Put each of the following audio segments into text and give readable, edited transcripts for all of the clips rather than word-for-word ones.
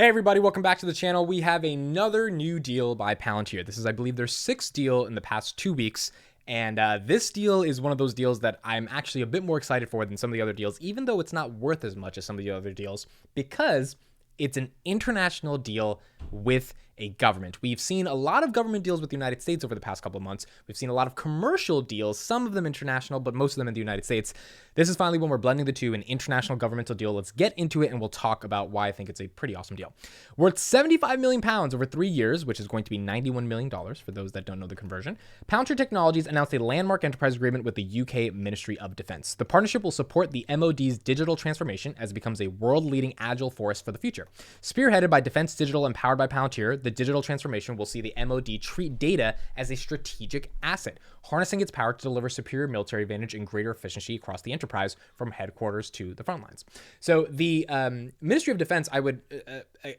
Hey everybody, welcome back to the channel. We have another new deal by Palantir. This is, I believe, their sixth deal in the past 2 weeks. And this deal is one of those deals that I'm actually a bit more excited for than some of the other deals, even though it's not worth as much as some of the other deals, because it's an international deal with a government. We've seen a lot of government deals with the United States over the past couple of months. We've seen a lot of commercial deals, some of them international, but most of them in the United States. This is finally when we're blending the two, an international governmental deal. Let's get into it and we'll talk about why I think it's a pretty awesome deal. Worth 75 million pounds over 3 years, which is going to be $91 million for those that don't know the conversion. Palantir Technologies announced a landmark enterprise agreement with the UK Ministry of Defence. The partnership will support the MOD's digital transformation as it becomes a world-leading agile force for the future. Spearheaded by Defence Digital and powered by Palantir, the digital transformation will see the MOD treat data as a strategic asset, harnessing its power to deliver superior military advantage and greater efficiency across the enterprise from headquarters to the front lines. So the Ministry of Defense, I would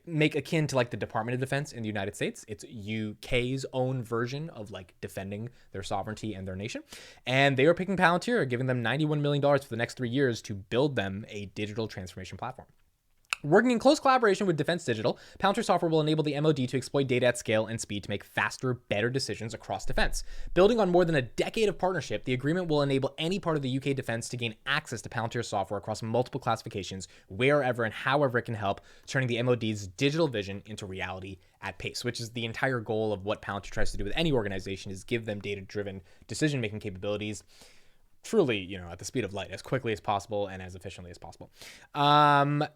make akin to like the Department of Defense in the United States. It's UK's own version of like defending their sovereignty and their nation. And they are picking Palantir, giving them $91 million for the next 3 years to build them a digital transformation platform. Working in close collaboration with Defence Digital, Palantir software will enable the MOD to exploit data at scale and speed to make faster, better decisions across defense. Building on more than a decade of partnership, the agreement will enable any part of the UK defense to gain access to Palantir software across multiple classifications, wherever and however it can help, turning the MOD's digital vision into reality at pace, which is the entire goal of what Palantir tries to do with any organization, is give them data-driven decision-making capabilities truly, at the speed of light, as quickly as possible and as efficiently as possible. Here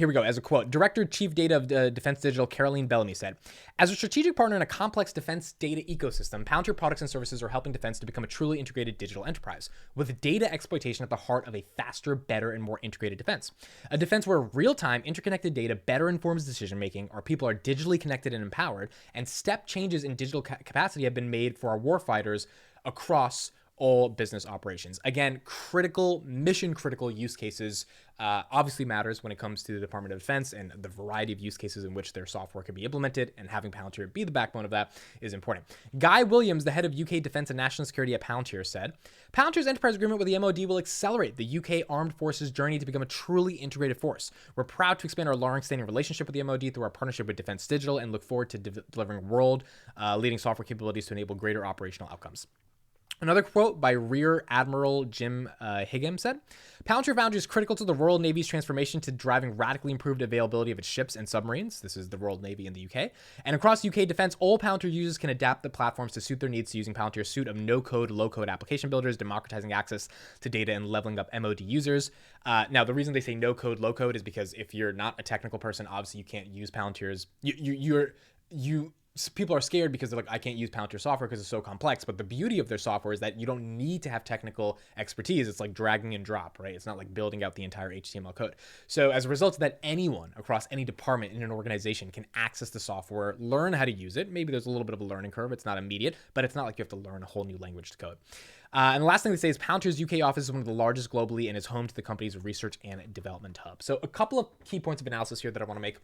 we go. As a quote, Director Chief Data of Defense Digital, Caroline Bellamy said, "As a strategic partner in a complex defense data ecosystem, Palantir products and services are helping defense to become a truly integrated digital enterprise, with data exploitation at the heart of a faster, better, and more integrated defense. A defense where real-time, interconnected data better informs decision-making, our people are digitally connected and empowered, and step changes in digital capacity have been made for our warfighters across all business operations." Again, mission critical use cases obviously matters when it comes to the Department of Defense, and the variety of use cases in which their software can be implemented, and having Palantir be the backbone of that is important. Guy Williams, the head of UK Defense and National Security at Palantir, said, "Palantir's enterprise agreement with the MOD will accelerate the UK Armed Forces journey to become a truly integrated force. We're proud to expand our long-standing relationship with the MOD through our partnership with Defense Digital and look forward to delivering world-leading software capabilities to enable greater operational outcomes." Another quote by Rear Admiral Jim Higham said, "Palantir Foundry is critical to the Royal Navy's transformation to driving radically improved availability of its ships and submarines." This is the Royal Navy in the UK. "And across UK defense, all Palantir users can adapt the platforms to suit their needs using Palantir's suite of no-code, low-code application builders, democratizing access to data and leveling up MOD users." Now, the reason they say no-code, low-code is because if you're not a technical person, obviously you can't use Palantir's. People are scared because they're like, I can't use Palantir software because it's so complex. But the beauty of their software is that you don't need to have technical expertise. It's like dragging and drop, right? It's not like building out the entire HTML code. So as a result of that, anyone across any department in an organization can access the software, learn how to use it. Maybe there's a little bit of a learning curve. It's not immediate, but it's not like you have to learn a whole new language to code. And the last thing they say is Palantir's UK office is one of the largest globally and is home to the company's research and development hub. So a couple of key points of analysis here that I want to make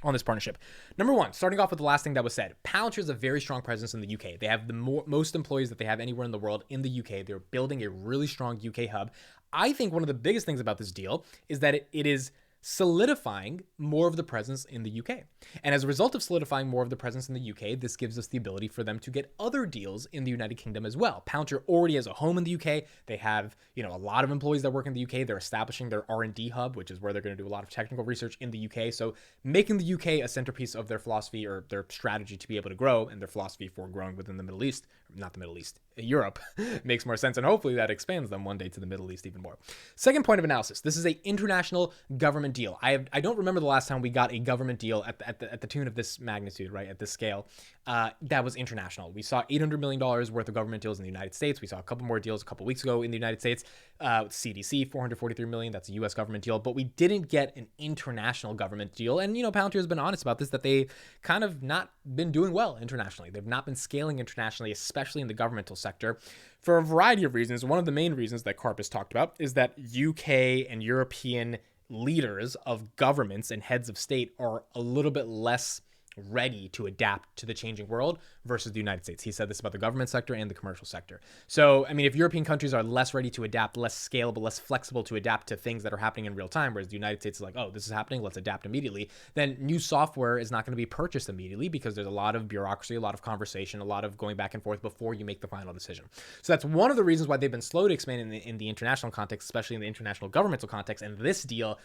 on this partnership. Number one, starting off with the last thing that was said, Palantir has a very strong presence in the UK. They have the most employees that they have anywhere in the world in the UK. They're building a really strong UK hub. I think one of the biggest things about this deal is that it is solidifying more of the presence in the UK. And as a result of solidifying more of the presence in the UK, this gives us the ability for them to get other deals in the United Kingdom as well. Palantir already has a home in the UK. They have, a lot of employees that work in the UK. They're establishing their R&D hub, which is where they're going to do a lot of technical research in the UK. So making the UK a centerpiece of their philosophy or their strategy to be able to grow, and their philosophy for growing within the Middle East, not the Middle East, Europe, makes more sense. And hopefully that expands them one day to the Middle East even more. Second point of analysis, this is an international government deal. I don't remember the last time we got a government deal at the tune of this magnitude, right, at this scale, that was international. We saw $800 million worth of government deals in the United States. We saw a couple more deals a couple weeks ago in the United States. CDC, $443 million, that's a US government deal, but we didn't get an international government deal. And, Palantir has been honest about this, that they kind of not been doing well internationally. They've not been scaling internationally, especially in the governmental sector, for a variety of reasons. One of the main reasons that Karp has talked about is that UK and European leaders of governments and heads of state are a little bit less ready to adapt to the changing world versus the United States. He said this about the government sector and the commercial sector. So, I mean, if European countries are less ready to adapt, less scalable, less flexible to adapt to things that are happening in real time, whereas the United States is like, oh, this is happening, let's adapt immediately, then new software is not going to be purchased immediately because there's a lot of bureaucracy, a lot of conversation, a lot of going back and forth before you make the final decision. So that's one of the reasons why they've been slow to expand in the international context, especially in the international governmental context. And this deal,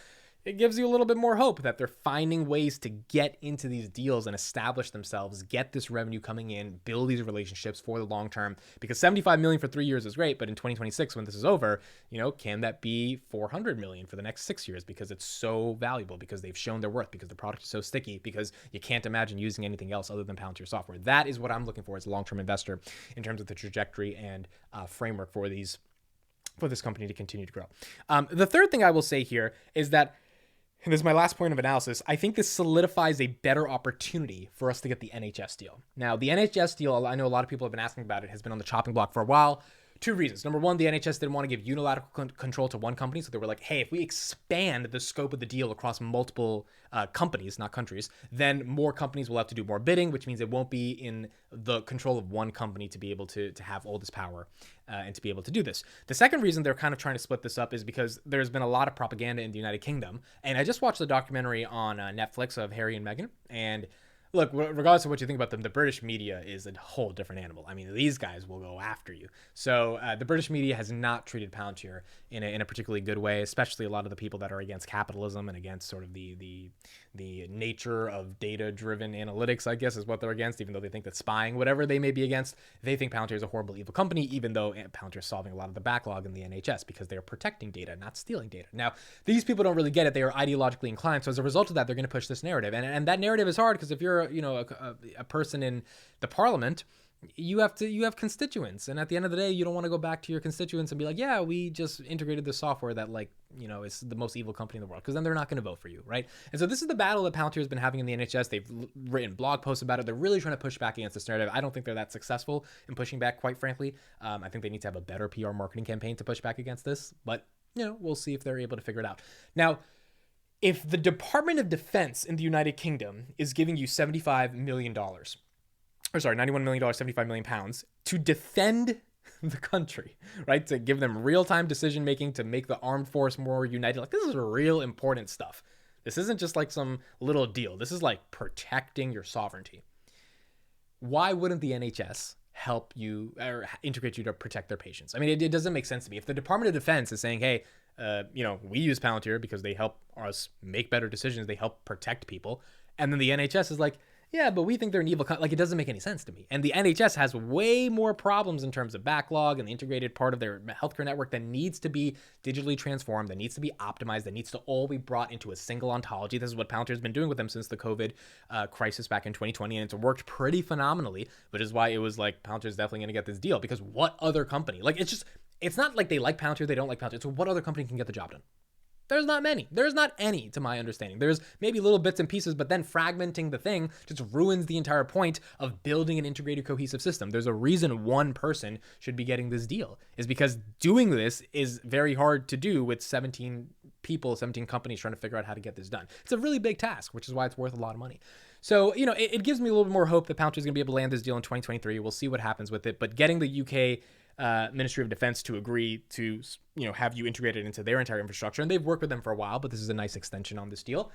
it gives you a little bit more hope that they're finding ways to get into these deals and establish themselves, get this revenue coming in, build these relationships for the long term. Because 75 million for 3 years is great, but in 2026, when this is over, can that be 400 million for the next 6 years? Because it's so valuable, because they've shown their worth, because the product is so sticky, because you can't imagine using anything else other than Palantir software. That is what I'm looking for as a long-term investor in terms of the trajectory and framework for this company to continue to grow. The third thing I will say here is that, and this is my last point of analysis, I think this solidifies a better opportunity for us to get the NHS deal. Now, the NHS deal, I know a lot of people have been asking about it, has been on the chopping block for a while. Two reasons. Number one, the NHS didn't want to give unilateral control to one company. So they were like, hey, if we expand the scope of the deal across multiple companies, not countries, then more companies will have to do more bidding, which means it won't be in the control of one company to be able to have all this power and to be able to do this. The second reason they're kind of trying to split this up is because there's been a lot of propaganda in the United Kingdom. And I just watched the documentary on Netflix of Harry and Meghan. And look, regardless of what you think about them, the British media is a whole different animal. I mean, these guys will go after you. So the British media has not treated Palantir in a particularly good way, especially a lot of the people that are against capitalism and against sort of the nature of data-driven analytics, I guess, is what they're against, even though they think that spying, whatever they may be against, they think Palantir is a horrible, evil company, even though Palantir is solving a lot of the backlog in the NHS because they're protecting data, not stealing data. Now, these people don't really get it. They are ideologically inclined. So as a result of that, they're going to push this narrative. And that narrative is hard because if you're a person in the parliament, you have constituents, and at the end of the day, you don't want to go back to your constituents and be like, yeah, we just integrated this software that is the most evil company in the world, because then they're not going to vote for you, right? And so this is the battle that Palantir has been having in the NHS. They've written blog posts about it. They're really trying to push back against this narrative. I don't think they're that successful in pushing back, quite frankly. I think they need to have a better PR marketing campaign to push back against this, but we'll see if they're able to figure it out. Now, if the Department of Defense in the United Kingdom is giving you $75 million, $91 million, 75 million pounds to defend the country, right? To give them real-time decision-making, to make the armed force more united. Like, this is real important stuff. This isn't just like some little deal. This is like protecting your sovereignty. Why wouldn't the NHS help you or integrate you to protect their patients? I mean, it doesn't make sense to me. If the Department of Defense is saying, hey, we use Palantir because they help us make better decisions, they help protect people, and then the NHS is like, yeah, but we think they're an evil like, it doesn't make any sense to me. And the NHS has way more problems in terms of backlog and the integrated part of their healthcare network that needs to be digitally transformed, that needs to be optimized, that needs to all be brought into a single ontology. This is what Palantir has been doing with them since the COVID crisis back in 2020, and it's worked pretty phenomenally, which is why it was like, Palantir is definitely going to get this deal, because what other company? Like, it's not like they like Palantir, they don't like Palantir. So what other company can get the job done? There's not many. There's not any, to my understanding. There's maybe little bits and pieces, but then fragmenting the thing just ruins the entire point of building an integrated, cohesive system. There's a reason one person should be getting this deal, is because doing this is very hard to do with 17 people, 17 companies trying to figure out how to get this done. It's a really big task, which is why it's worth a lot of money. So, it gives me a little bit more hope that Palantir is going to be able to land this deal in 2023. We'll see what happens with it. But getting the UK Ministry of Defense to agree to, have you integrated into their entire infrastructure, and they've worked with them for a while, but this is a nice extension on this deal,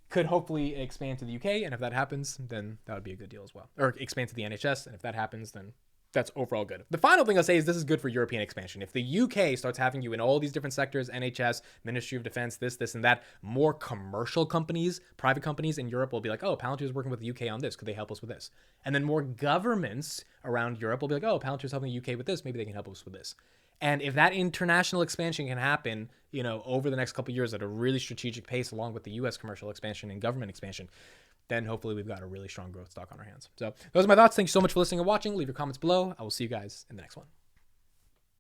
could hopefully expand to the UK. And if that happens, then that would be a good deal as well. Or expand to the NHS. And if that happens, then that's overall good. The final thing I'll say is this is good for European expansion. If the UK starts having you in all these different sectors, NHS, Ministry of Defense, this, and that, more commercial companies, private companies in Europe will be like, oh, Palantir is working with the UK on this. Could they help us with this? And then more governments around Europe will be like, oh, Palantir is helping the UK with this. Maybe they can help us with this. And if that international expansion can happen, over the next couple of years at a really strategic pace, along with the US commercial expansion and government expansion, then hopefully we've got a really strong growth stock on our hands. So those are my thoughts. Thank you so much for listening and watching. Leave your comments below. I will see you guys in the next one.